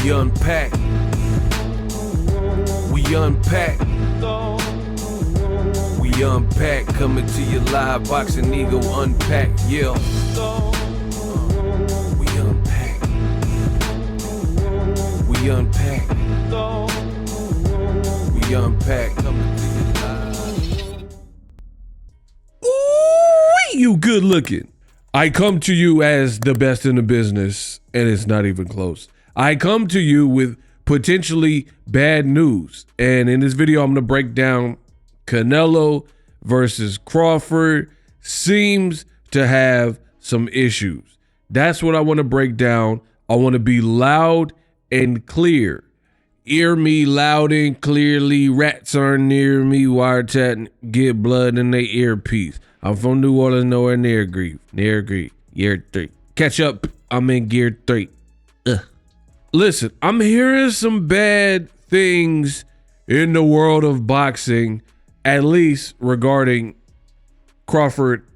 We unpack. We unpack. We unpack. Coming to you live, Boxing Ego Unpack. Yeah. We unpack. We unpack. We unpack. Coming to you live. Ooh, you good looking. I come to you as the best in the business, and it's not even close. I come to you with potentially bad news. And in this video, I'm going to break down Canelo versus Crawford. Seems to have some issues. That's what I want to break down. I want to be loud and clear. Hear me loud and clearly. Rats are near me. Wiretap, get blood in their earpiece. I'm from New Orleans, nowhere near grief. Near grief. Year 3. Catch up. I'm in gear 3. Listen, I'm hearing some bad things in the world of boxing, at least regarding Crawford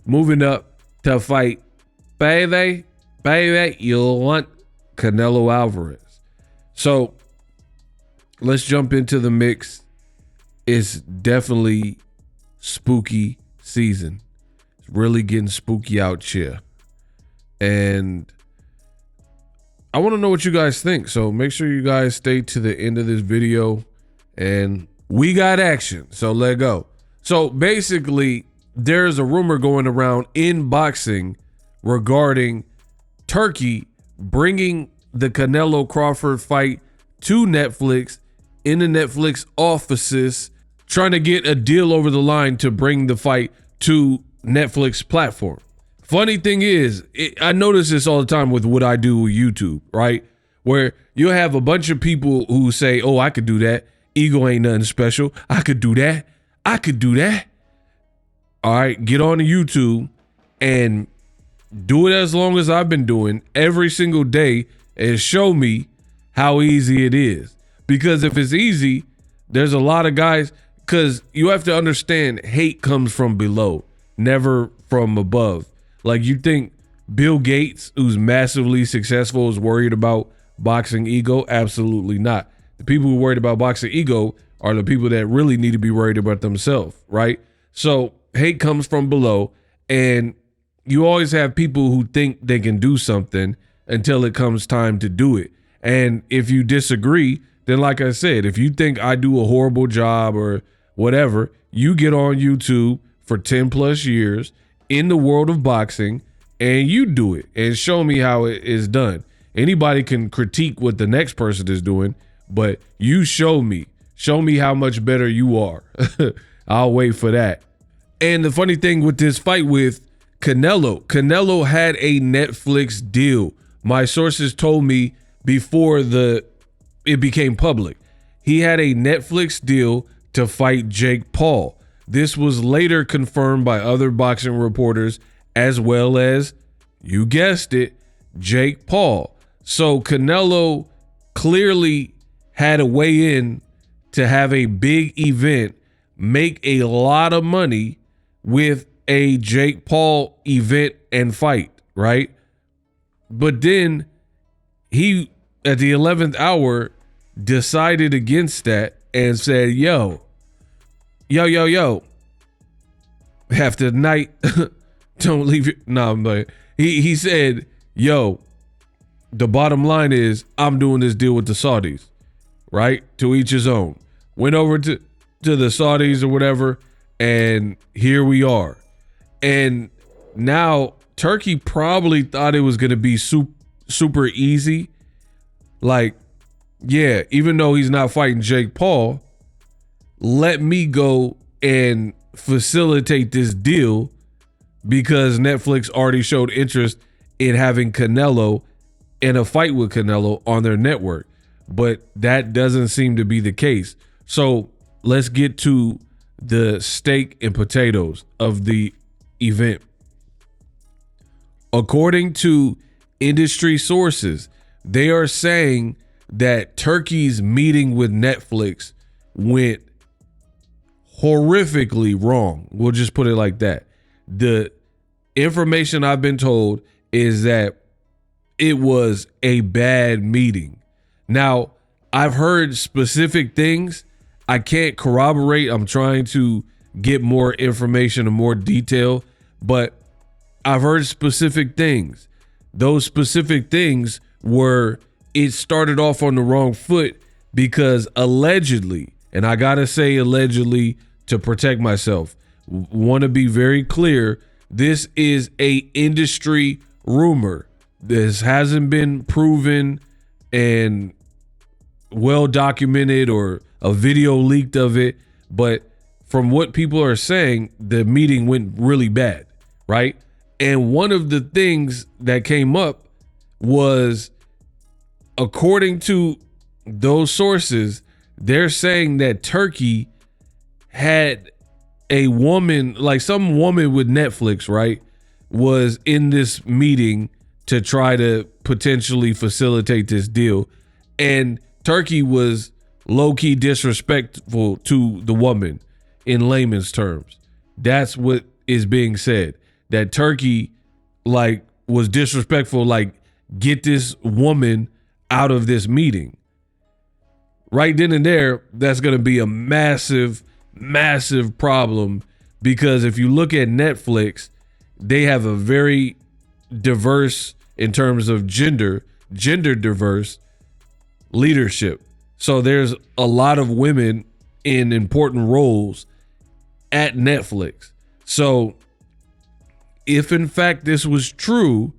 moving up to fight baby, you'll want Canelo Alvarez. So let's jump into the mix. It's definitely spooky season. It's really getting spooky out here. And I want to know what you guys think. So make sure you guys stay to the end of this video, and we got action. So let go. So basically, there's a rumor going around in boxing regarding Turkey bringing the Canelo-Crawford fight to Netflix, in the Netflix offices, trying to get a deal over the line to bring the fight to Netflix platform. Funny thing is, I notice this all the time with what I do with YouTube, right? Where you'll have a bunch of people who say, oh, I could do that. Ego ain't nothing special. I could do that. I could do that. All right, get on YouTube and do it as long as I've been doing every single day and show me how easy it is. Because if it's easy, there's a lot of guys, because you have to understand, hate comes from below, never from above. Like, you think Bill Gates, who's massively successful, is worried about boxing ego? Absolutely not. The people who are worried about boxing ego are the people that really need to be worried about themselves, right? So hate comes from below, and you always have people who think they can do something until it comes time to do it. And if you disagree, then like I said, if you think I do a horrible job or whatever, you get on YouTube for 10 plus years in the world of boxing and you do it and show me how it is done. Anybody can critique what the next person is doing, but you show me how much better you are. I'll wait for that. And the funny thing with this fight with Canelo had a Netflix deal. My sources told me before it became public. He had a Netflix deal to fight Jake Paul. This was later confirmed by other boxing reporters, as well as, you guessed it, Jake Paul. So Canelo clearly had a way in to have a big event, make a lot of money with a Jake Paul event and fight, right? But then he, at the 11th hour, decided against that and said, yo, after the night, don't leave it. No, but he said, yo, the bottom line is I'm doing this deal with the Saudis, right? To each his own. Went over to the Saudis or whatever, and here we are. And now Turkey probably thought it was going to be super easy. Like, yeah, even though he's not fighting Jake Paul, let me go and facilitate this deal because Netflix already showed interest in having Canelo in a fight with Canelo on their network. But that doesn't seem to be the case. So let's get to the steak and potatoes of the event. According to industry sources, they are saying that Turkey's meeting with Netflix went horrifically wrong. We'll just put it like that. The information I've been told is that it was a bad meeting. Now, I've heard specific things. I can't corroborate. I'm trying to get more information and more detail, but I've heard specific things. Those specific things were, it started off on the wrong foot because allegedly, and I gotta say allegedly to protect myself, want to be very clear, this is a industry rumor. This hasn't been proven and well documented or a video leaked of it, but from what people are saying, the meeting went really bad, right? And one of the things that came up was, according to those sources, they're saying that Turkey had a woman, like some woman with Netflix, right, was in this meeting to try to potentially facilitate this deal. And Turkey was low-key disrespectful to the woman in layman's terms. That's what is being said. That Turkey like was disrespectful, like, get this woman out of this meeting. Right then and there, that's going to be a massive problem, because if you look at Netflix, they have a very diverse, in terms of gender diverse leadership. So there's a lot of women in important roles at Netflix. So if in fact this was true,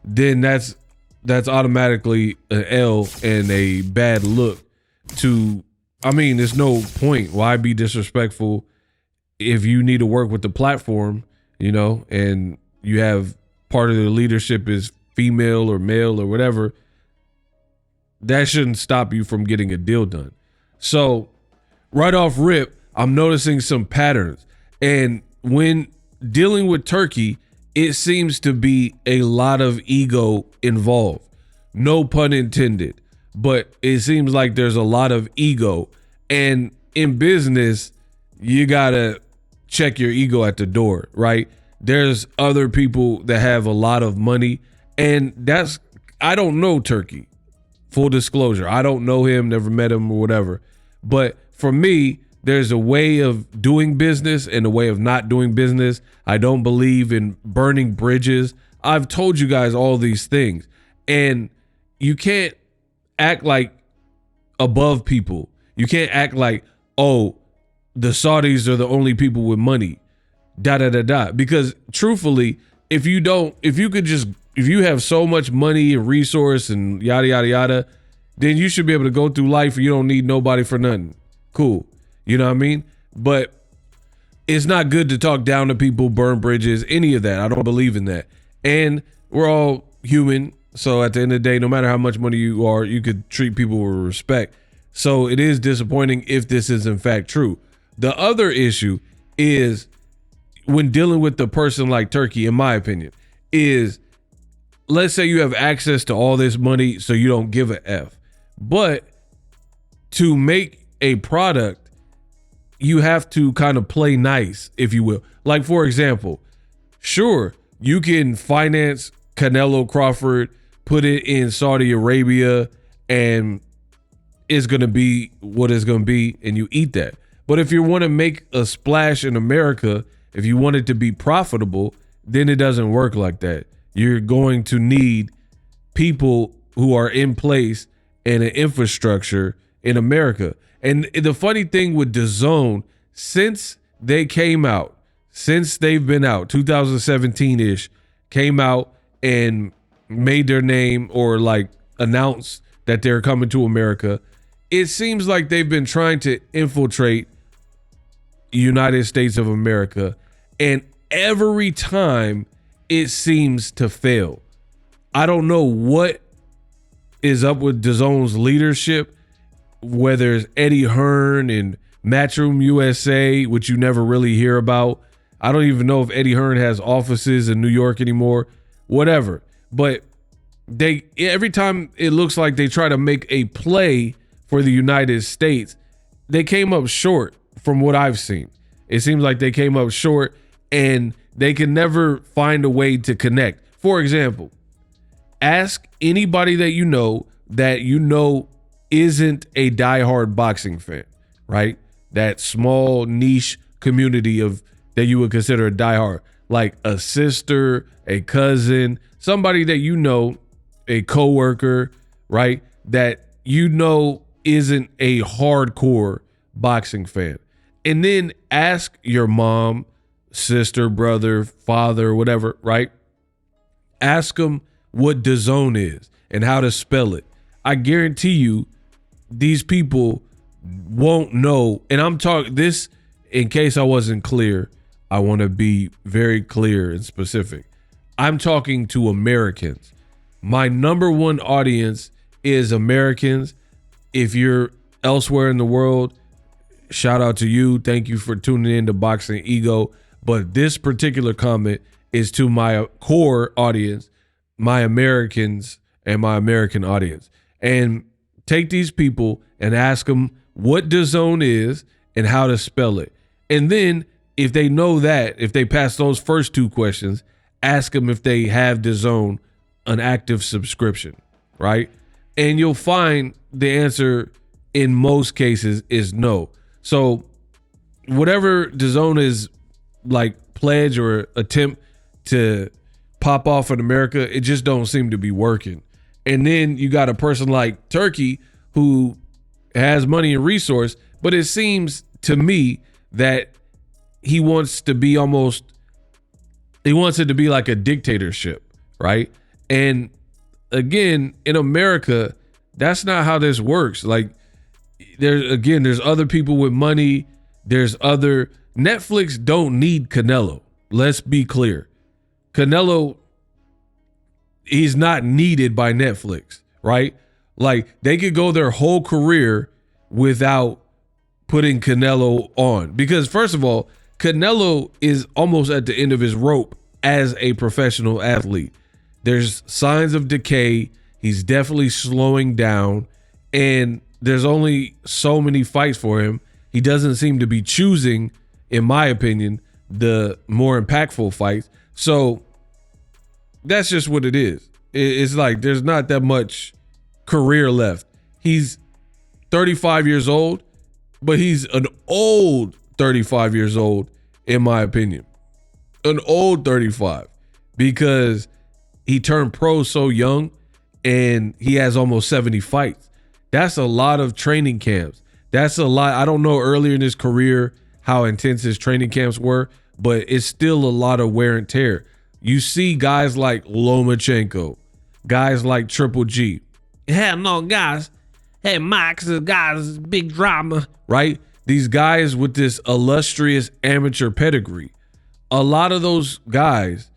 then that's automatically an L and a bad look to, I mean, there's no point. Why be disrespectful if you need to work with the platform, you know, and you have part of the leadership is female or male or whatever? That shouldn't stop you from getting a deal done. So right off rip, I'm noticing some patterns. And when dealing with Turkey, it seems to be a lot of ego involved. No pun intended, but it seems like there's a lot of ego. And in business, you gotta check your ego at the door, right? There's other people that have a lot of money, and that's, I don't know Turkey. Full disclosure, I don't know him, never met him or whatever. But for me, there's a way of doing business and a way of not doing business. I don't believe in burning bridges. I've told you guys all these things. And you can't act like above people. You can't act like, oh, the Saudis are the only people with money. Because truthfully, if you have so much money and resource and yada, yada, yada, then you should be able to go through life and you don't need nobody for nothing. Cool. You know what I mean? But it's not good to talk down to people, burn bridges, any of that. I don't believe in that. And we're all human. So at the end of the day, no matter how much money you are, you could treat people with respect. So it is disappointing if this is in fact true. The other issue is, when dealing with the person like Turkey, in my opinion, is, let's say you have access to all this money, so you don't give a F. But to make a product, you have to kind of play nice, if you will. Like, for example, sure, you can finance Canelo-Crawford, put it in Saudi Arabia, and it's going to be what it's going to be, and you eat that. But if you want to make a splash in America, if you want it to be profitable, then it doesn't work like that. You're going to need people who are in place and an infrastructure in America. And the funny thing with DAZN, since they've been out, 2017-ish, came out and made their name, or like announced that they're coming to America, it seems like they've been trying to infiltrate United States of America. And every time it seems to fail. I don't know what is up with DAZN's leadership, whether it's Eddie Hearn and Matchroom USA, which you never really hear about. I don't even know if Eddie Hearn has offices in New York anymore, whatever. But every time it looks like they try to make a play for the United States, they came up short from what I've seen. It seems like they came up short, and they can never find a way to connect. For example, ask anybody that you know that you know isn't a diehard boxing fan, right? That small niche community of that you would consider a diehard, like a sister, a cousin, somebody that you know, a coworker, right? That you know isn't a hardcore boxing fan. And then ask your mom, sister, brother, father, whatever, right? Ask them what DAZN is and how to spell it. I guarantee you these people won't know. And I'm talking this in case I wasn't clear. I want to be very clear and specific. I'm talking to Americans. My number one audience is Americans. If you're elsewhere in the world, shout out to you. Thank you for tuning in to Boxing Ego. But this particular comment is to my core audience, my Americans and my American audience. And take these people and ask them what DAZN is and how to spell it. And then if they know that, if they pass those first two questions, ask them if they have DAZN, an active subscription, right? And you'll find the answer in most cases is no. So whatever DAZN is like pledge or attempt to pop off in America, it just don't seem to be working. And then you got a person like Turkey who has money and resource, but it seems to me that he wants it to be like a dictatorship, right? And again, in America, that's not how this works. Like there's other people with money. Netflix don't need Canelo. Let's be clear. Canelo, he's not needed by Netflix, right? Like they could go their whole career without putting Canelo on. Because first of all, Canelo is almost at the end of his rope as a professional athlete. There's signs of decay. He's definitely slowing down. And there's only so many fights for him. He doesn't seem to be choosing, in my opinion, the more impactful fights. So that's just what it is. It's like there's not that much career left. He's 35 years old, but he's an old 35 years old, in my opinion. An old 35 because he turned pro so young and he has almost 70 fights. That's a lot of training camps. That's a lot. I don't know earlier in his career how intense his training camps were, but it's still a lot of wear and tear. You see guys like Lomachenko, guys like Triple G. Hell no, guys. Hey, Max, guys, big drama, right? These guys with this illustrious amateur pedigree. A lot of those guys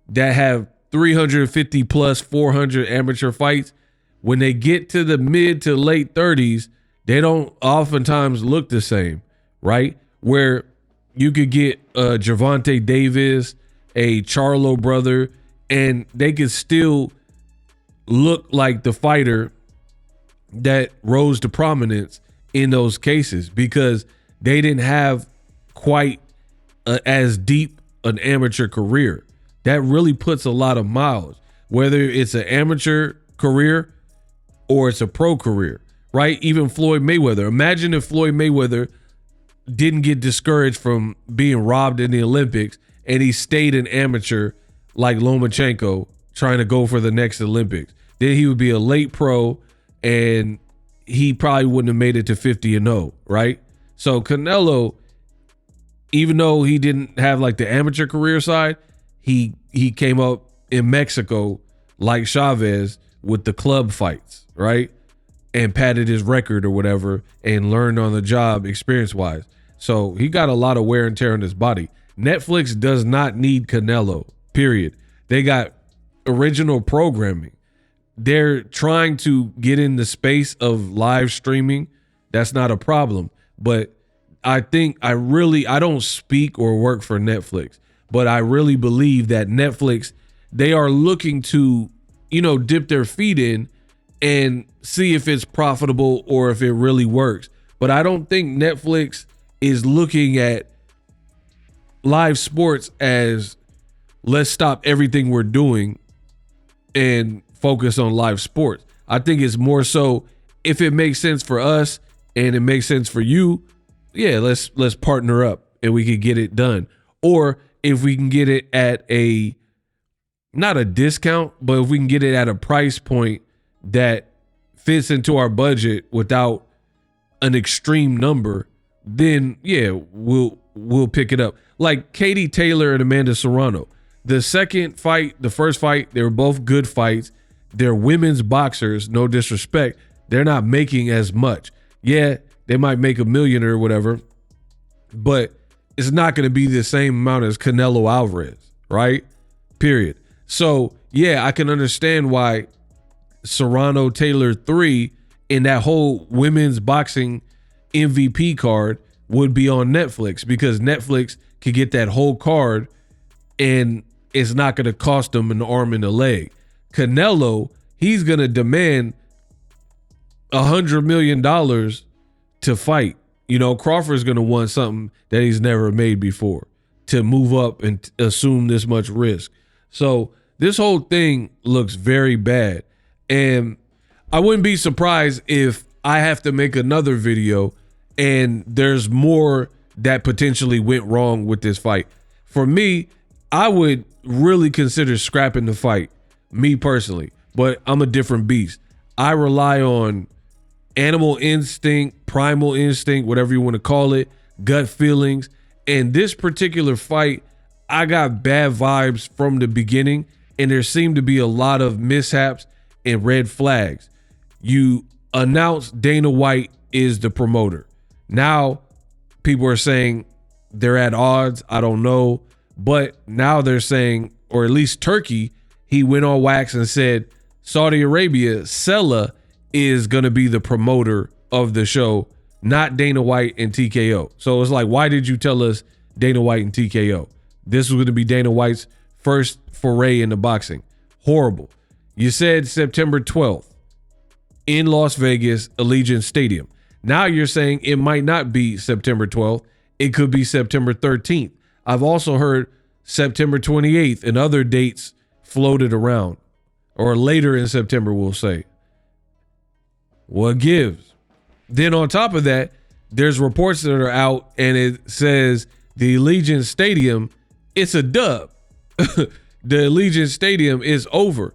that have 350 plus 400 amateur fights, when they get to the mid to late 30s, they don't oftentimes look the same, right? Where you could get a Gervonta Davis, a Charlo brother, and they could still look like the fighter that rose to prominence in those cases because they didn't have quite as deep an amateur career. That really puts a lot of miles, whether it's an amateur career or it's a pro career, right? Even Floyd Mayweather. Imagine if Floyd Mayweather didn't get discouraged from being robbed in the Olympics and he stayed an amateur like Lomachenko trying to go for the next Olympics. Then he would be a late pro and he probably wouldn't have made it to 50-0, right? So Canelo, even though he didn't have like the amateur career side, he came up in Mexico like Chavez with the club fights, right? And padded his record or whatever and learned on the job experience-wise. So he got a lot of wear and tear on his body. Netflix does not need Canelo, period. They got original programming. They're trying to get in the space of live streaming. That's not a problem. But I think I don't speak or work for Netflix, but I really believe that Netflix, they are looking to, dip their feet in and see if it's profitable or if it really works. But I don't think Netflix is looking at live sports as let's stop everything we're doing and focus on live sports. I think it's more so if it makes sense for us and it makes sense for you, yeah, let's partner up and we can get it done. Or if we can get it at a, not a discount, but if we can get it at a price point that fits into our budget without an extreme number, then yeah, we'll pick it up. Like Katie Taylor and Amanda Serrano. The second fight, the first fight, they were both good fights. They're women's boxers, no disrespect. They're not making as much. Yeah, they might make $1 million or whatever, but it's not going to be the same amount as Canelo Alvarez, right? Period. So yeah, I can understand why Serrano Taylor 3 in that whole women's boxing MVP card would be on Netflix, because Netflix could get that whole card and it's not going to cost them an arm and a leg. Canelo, he's going to demand $100 million to fight. You know, Crawford's going to want something that he's never made before to move up and assume this much risk. So this whole thing looks very bad. And I wouldn't be surprised if I have to make another video and there's more that potentially went wrong with this fight. For me, I would really consider scrapping the fight, me personally, but I'm a different beast. I rely on animal instinct, primal instinct, whatever you want to call it, gut feelings. And this particular fight, I got bad vibes from the beginning, and there seemed to be a lot of mishaps and red flags. You announced Dana White is the promoter. Now people are saying they're at odds. I don't know. But now they're saying, or at least Turkey, he went on wax and said Saudi Arabia, Sella is going to be the promoter of the show, not Dana White and TKO. So it's like, why did you tell us Dana White and TKO? This was going to be Dana White's first foray into boxing. Horrible. You said September 12th in Las Vegas, Allegiant Stadium. Now you're saying it might not be September 12th. It could be September 13th. I've also heard September 28th and other dates floated around, or later in September, we'll say. What gives? Then on top of that, there's reports that are out and it says the Allegiant Stadium, it's a dub. The Allegiant Stadium is over.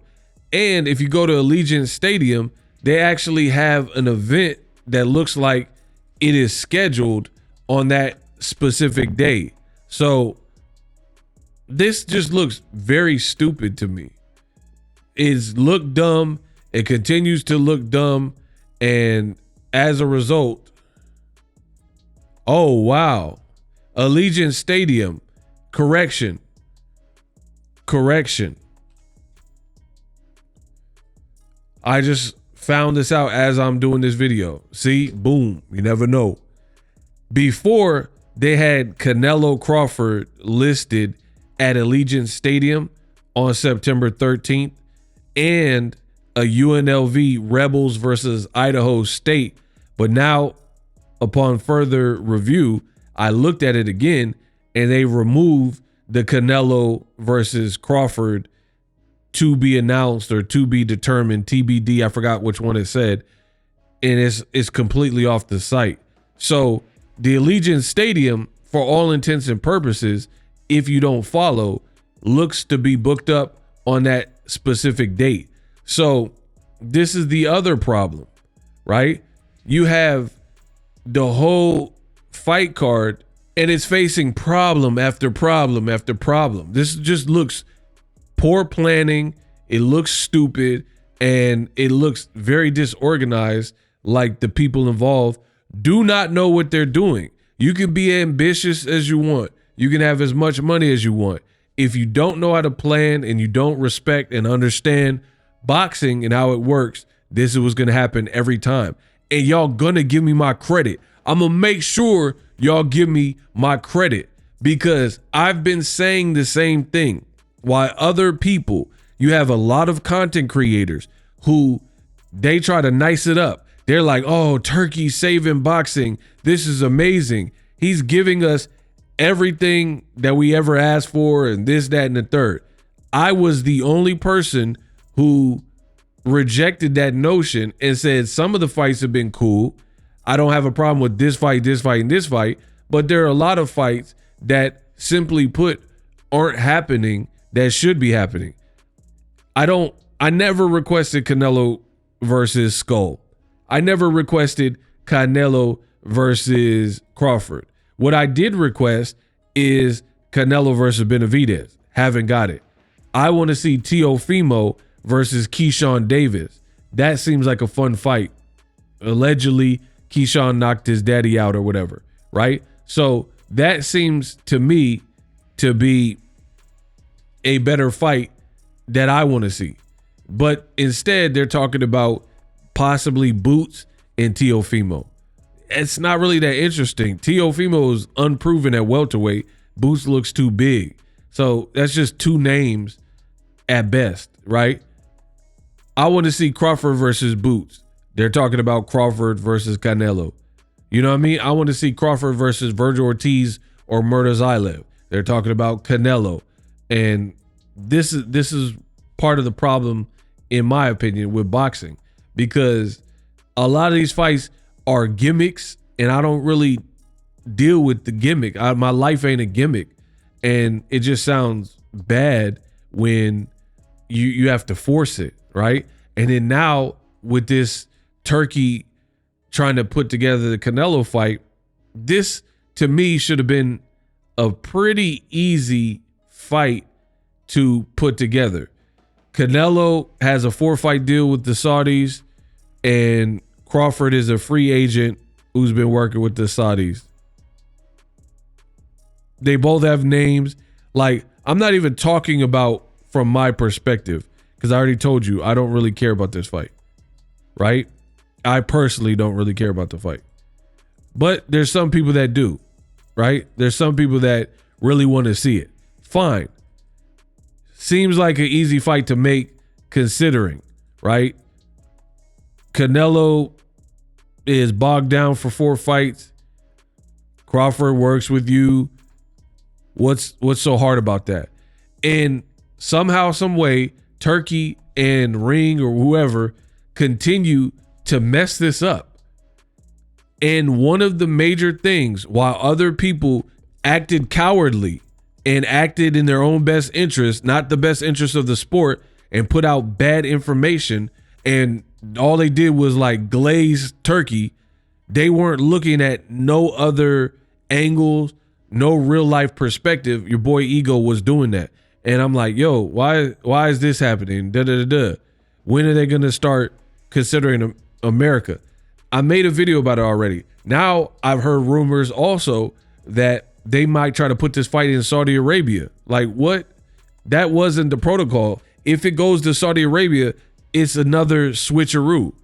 And if you go to Allegiant Stadium, they actually have an event that looks like it is scheduled on that specific day. So this just looks very stupid to me. It's looked dumb. It continues to look dumb. And as a result, oh, wow. Allegiant Stadium. Correction. I just found this out as I'm doing this video. See, boom, you never know. Before, they had Canelo-Crawford listed at Allegiant Stadium on September 13th and a UNLV Rebels versus Idaho State. But now, upon further review, I looked at it again and they removed the Canelo versus Crawford to be announced or to be determined, TBD. I forgot which one it said. And it's completely off the site. So the Allegiant Stadium, for all intents and purposes, if you don't follow, looks to be booked up on that specific date. So this is the other problem, right? You have the whole fight card and it's facing problem after problem after problem. This just looks poor planning. It looks stupid and it looks very disorganized, like the people involved do not know what they're doing. You can be ambitious as you want. You can have as much money as you want. If you don't know how to plan and you don't respect and understand boxing and how it works, this is what's going to happen every time. And y'all going to give me my credit. I'm going to make sure y'all give me my credit, because I've been saying the same thing. While other people, you have a lot of content creators who they try to nice it up. They're like, oh, Turkey saving boxing. This is amazing. He's giving us everything that we ever asked for and this, that, and the third. I was the only person who rejected that notion and said some of the fights have been cool. I don't have a problem with this fight, and this fight, but there are a lot of fights that simply put aren't happening that should be happening. I never requested Canelo versus Skull. I never requested Canelo versus Crawford. What I did request is Canelo versus Benavidez. Haven't got it. I want to see Teofimo versus Keyshawn Davis. That seems like a fun fight. Allegedly, Keyshawn knocked his daddy out or whatever, right? So that seems to me to be a better fight that I want to see. But instead, they're talking about possibly Boots and Teofimo. It's not really that interesting. Teofimo is unproven at welterweight. Boots looks too big. So that's just two names at best, right? I want to see Crawford versus Boots. They're talking about Crawford versus Canelo. You know what I mean? I want to see Crawford versus Virgil Ortiz or Murtazaev. They're talking about Canelo. And this is part of the problem, in my opinion, with boxing, because a lot of these fights are gimmicks, and I don't really deal with the gimmick. My life ain't a gimmick, and it just sounds bad when you have to force it, right? And then now with this Turkey trying to put together the Canelo fight, this to me should have been a pretty easy fight to put together. Canelo has a 4-fight deal with the Saudis, and Crawford is a free agent who's been working with the Saudis. They both have names. Like, I'm not even talking about from my perspective, because I already told you I don't really care about this fight, right? I personally don't really care about the fight. But there's some people that do, right? There's some people that really want to see it. Fine. Seems like an easy fight to make considering, right? Canelo is bogged down for 4 fights. Crawford works with you. What's so hard about that? And somehow, some way, Turkey and Ring or whoever continue to mess this up. And one of the major things, while other people acted cowardly and acted in their own best interest, not the best interest of the sport, and put out bad information, and all they did was like glaze Turkey, they weren't looking at no other angles, no real life perspective. Your boy Ego was doing that. And I'm like, yo, why is this happening? When are they going to start considering America? I made a video about it already. Now I've heard rumors also that they might try to put this fight in Saudi Arabia. Like, what? That wasn't the protocol. If it goes to Saudi Arabia, it's another switcheroo,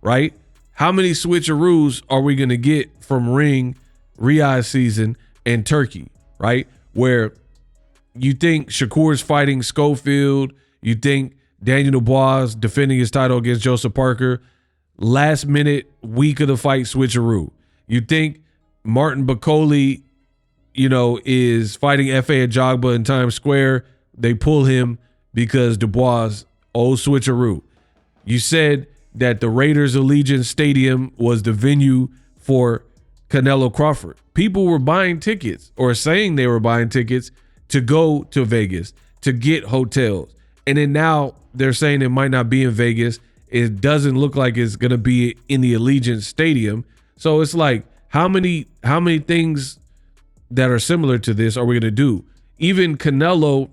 right? How many switcheroos are we going to get from Ring, Riyadh season, and Turkey, right? Where you think Shakur's fighting Schofield, you think Daniel Dubois defending his title against Joseph Parker, last minute, week of the fight switcheroo. You think Martin Bacoli, is fighting F.A. Ajagba in Times Square, they pull him because Dubois, switcheroo. You said that the Raiders Allegiant Stadium was the venue for Canelo-Crawford. People were buying tickets, or saying they were buying tickets, to go to Vegas, to get hotels. And then now they're saying it might not be in Vegas. It doesn't look like it's going to be in the Allegiant Stadium. So it's like, how many things that are similar to this are we going to do? Even Canelo,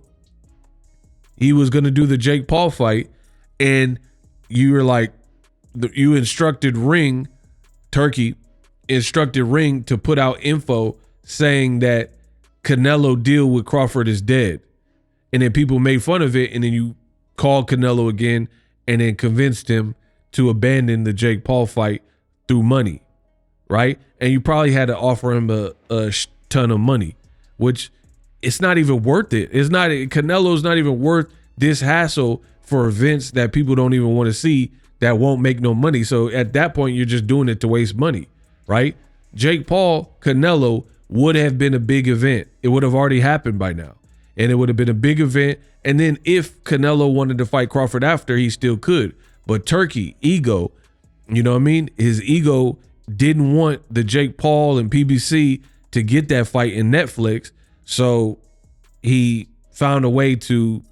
he was going to do the Jake Paul fight, and you were like, you instructed Ring, Turkey instructed Ring to put out info saying that Canelo deal with Crawford is dead. And then people made fun of it, and then you called Canelo again and then convinced him to abandon the Jake Paul fight through money, right? And you probably had to offer him a ton of money, which it's not even worth it. Canelo's not even worth this hassle for events that people don't even want to see, that won't make no money. So at that point, you're just doing it to waste money, right? Jake Paul, Canelo would have been a big event. It would have already happened by now. And it would have been a big event. And then if Canelo wanted to fight Crawford after, he still could. But Turkey, ego, you know what I mean? His ego didn't want the Jake Paul and PBC to get that fight in Netflix. So he found a way to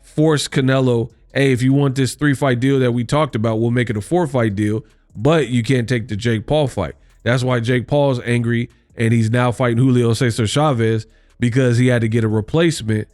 force Canelo, hey, if you want this 3-fight deal that we talked about, we'll make it a 4-fight deal, but you can't take the Jake Paul fight. That's why Jake Paul's angry, and he's now fighting Julio Cesar Chavez because he had to get a replacement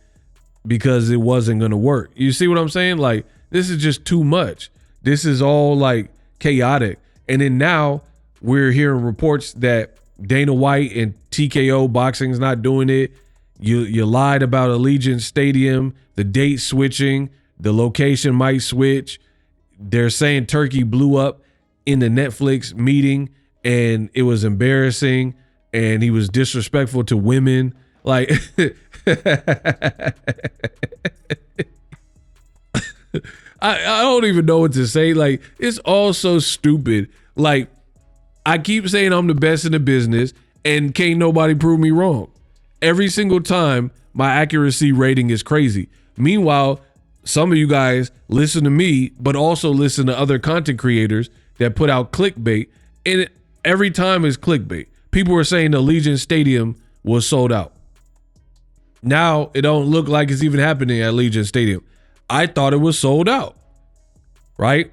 because it wasn't going to work. You see what I'm saying? Like, this is just too much. This is all like chaotic. And then now we're hearing reports that Dana White and TKO Boxing's not doing it. You lied about Allegiant Stadium, the date switching, the location might switch. They're saying Turkey blew up in the Netflix meeting and it was embarrassing and he was disrespectful to women. Like, I don't even know what to say. Like, it's all so stupid. Like, I keep saying I'm the best in the business and can't nobody prove me wrong. Every single time my accuracy rating is crazy. Meanwhile, some of you guys listen to me, but also listen to other content creators that put out clickbait. And every time is clickbait. People were saying the Allegiant Stadium was sold out. Now it don't look like it's even happening at Allegiant Stadium. I thought it was sold out, right?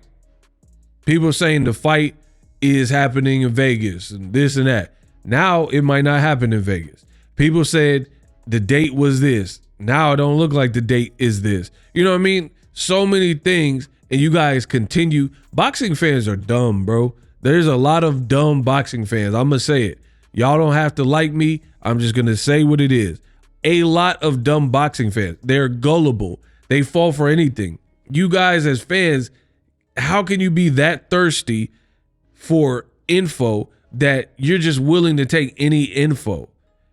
People are saying the fight is happening in Vegas and this and that. Now it might not happen in Vegas. People said the date was this. Now it don't look like the date is this. You know what I mean? So many things, and you guys continue. Boxing fans are dumb, bro. There's a lot of dumb boxing fans. I'm going to say it. Y'all don't have to like me. I'm just going to say what it is. A lot of dumb boxing fans. They're gullible. They fall for anything. You guys as fans, how can you be that thirsty for info that you're just willing to take any info?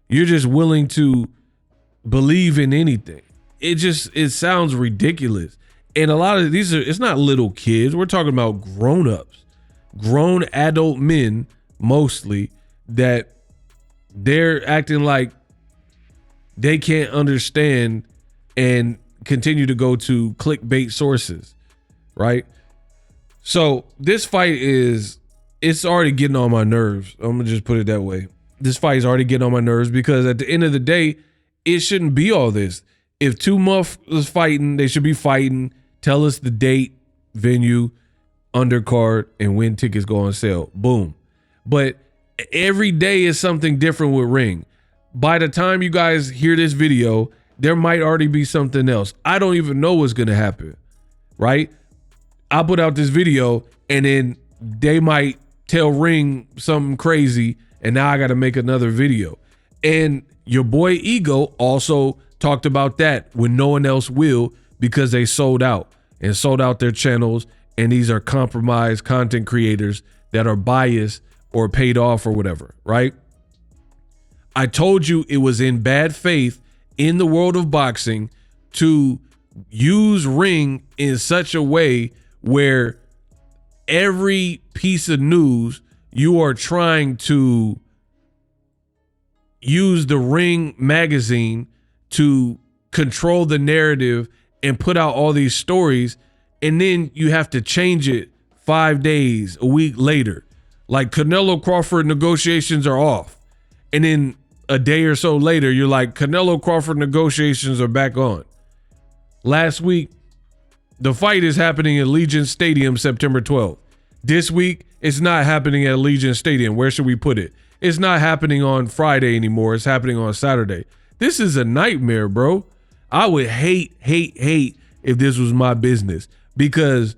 You're just willing to believe in anything. It sounds ridiculous. And a lot of these it's not little kids. We're talking about grown-ups, grown adult men mostly, that they're acting like they can't understand and continue to go to clickbait sources, right? So this fight it's already getting on my nerves. I'm gonna just put it that way. This fight is already getting on my nerves because at the end of the day, it shouldn't be all this. If two muff is fighting, they should be fighting. Tell us the date, venue, undercard, and when tickets go on sale. Boom. But every day is something different with Ring. By the time you guys hear this video, there might already be something else. I don't even know what's going to happen, right? I put out this video and then they might tell Ring something crazy and now I got to make another video. And your boy Ego also talked about that when no one else will because they sold out their channels, and these are compromised content creators that are biased or paid off or whatever, right? I told you it was in bad faith in the world of boxing to use Ring in such a way where every piece of news you are trying to use the Ring magazine to control the narrative and put out all these stories, and then you have to change it 5 days, a week later. Like Canelo-Crawford negotiations are off. And then a day or so later, you're like, Canelo-Crawford negotiations are back on. Last week, the fight is happening at Allegiant Stadium September 12th. This week, it's not happening at Allegiant Stadium. Where should we put it? It's not happening on Friday anymore. It's happening on Saturday. This is a nightmare, bro. I would hate if this was my business, because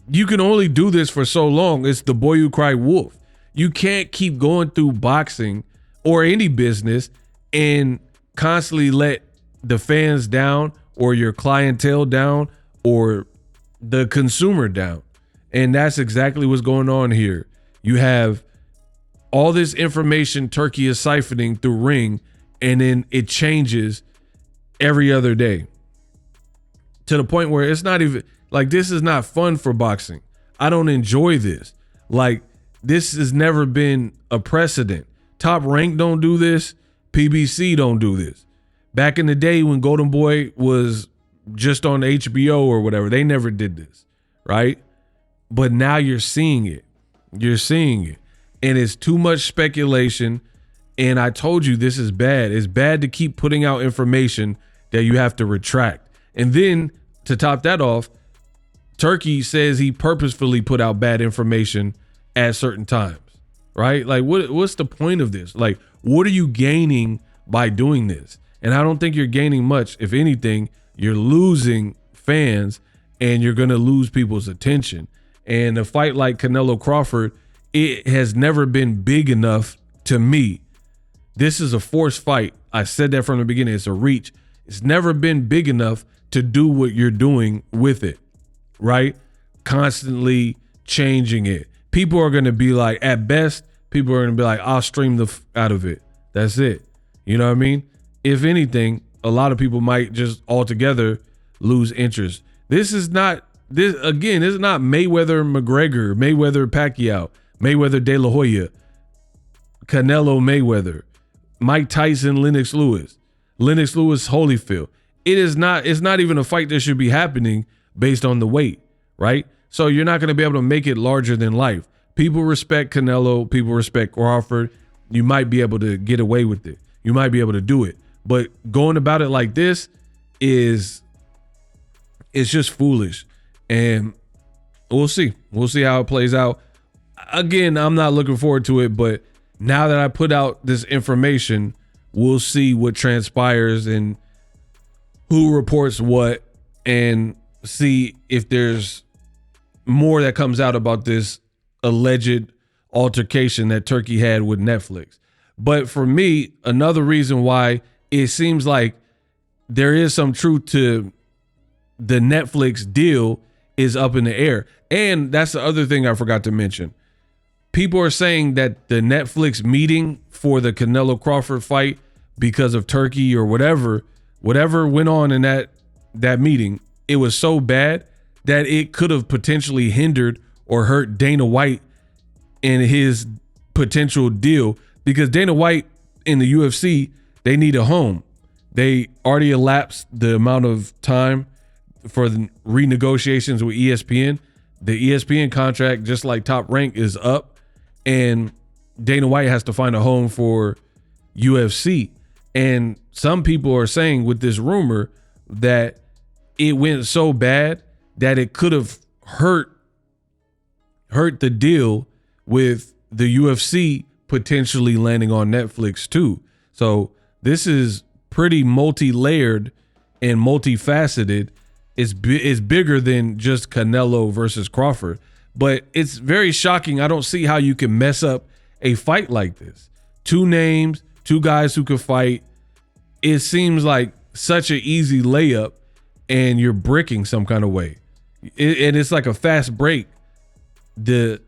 you can only do this for so long. It's the boy who cried wolf. You can't keep going through boxing or any business and constantly let the fans down or your clientele down or the consumer down. And that's exactly what's going on here. You have all this information Turkey is siphoning through Ring, and then it changes every other day to the point where it's not even like, this is not fun for boxing. I don't enjoy this. Like, this has never been a precedent. Top Rank don't do this. PBC don't do this. Back in the day when Golden Boy was just on HBO or whatever, they never did this, right? But now you're seeing it. You're seeing it. And it's too much speculation. And I told you this is bad. It's bad to keep putting out information that you have to retract. And then to top that off, Turkey says he purposefully put out bad information at certain times, right? Like, what's the point of this? Like, what are you gaining by doing this? And I don't think you're gaining much. If anything, you're losing fans and you're going to lose people's attention. And a fight like Canelo-Crawford, it has never been big enough to me. This is a forced fight. I said that from the beginning. It's a reach. It's never been big enough to do what you're doing with it, right? Constantly changing it. People are going to be like, at best, people are going to be like, I'll stream the out of it. That's it. You know what I mean? If anything, a lot of people might just altogether lose interest. This is not Mayweather McGregor, Mayweather Pacquiao, Mayweather De La Hoya, Canelo Mayweather, Mike Tyson, Lennox Lewis Holyfield. It's not even a fight that should be happening based on the weight, right? So you're not going to be able to make it larger than life. People respect Canelo, people respect Crawford. You might be able to get away with it. You might be able to do it. But going about it like this it's just foolish. And we'll see. We'll see how it plays out. Again, I'm not looking forward to it, but now that I put out this information, we'll see what transpires and who reports what, and see if there's more that comes out about this alleged altercation that Turkey had with Netflix. But for me, another reason why it seems like there is some truth to the Netflix deal is up in the air. And that's the other thing I forgot to mention. People are saying that the Netflix meeting for the Canelo-Crawford fight, because of Turkey or whatever went on in that meeting, it was so bad that it could have potentially hindered or hurt Dana White in his potential deal, because Dana White in the UFC, they need a home. They already elapsed the amount of time for the renegotiations with ESPN. The ESPN contract, just like Top Rank, is up, and Dana White has to find a home for UFC. And some people are saying with this rumor that it went so bad that it could have hurt the deal with the UFC potentially landing on Netflix too. So this is pretty multi-layered and multifaceted. It's bigger than just Canelo versus Crawford, but it's very shocking. I don't see how you can mess up a fight like this. Two names, two guys who could fight. It seems like such an easy layup, and you're bricking some kind of way. And it's like a fast break. The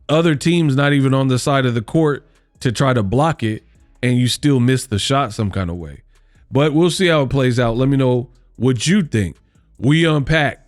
other team's not even on the side of the court to try to block it, and you still miss the shot some kind of way. But we'll see how it plays out. Let me know what you think. We unpack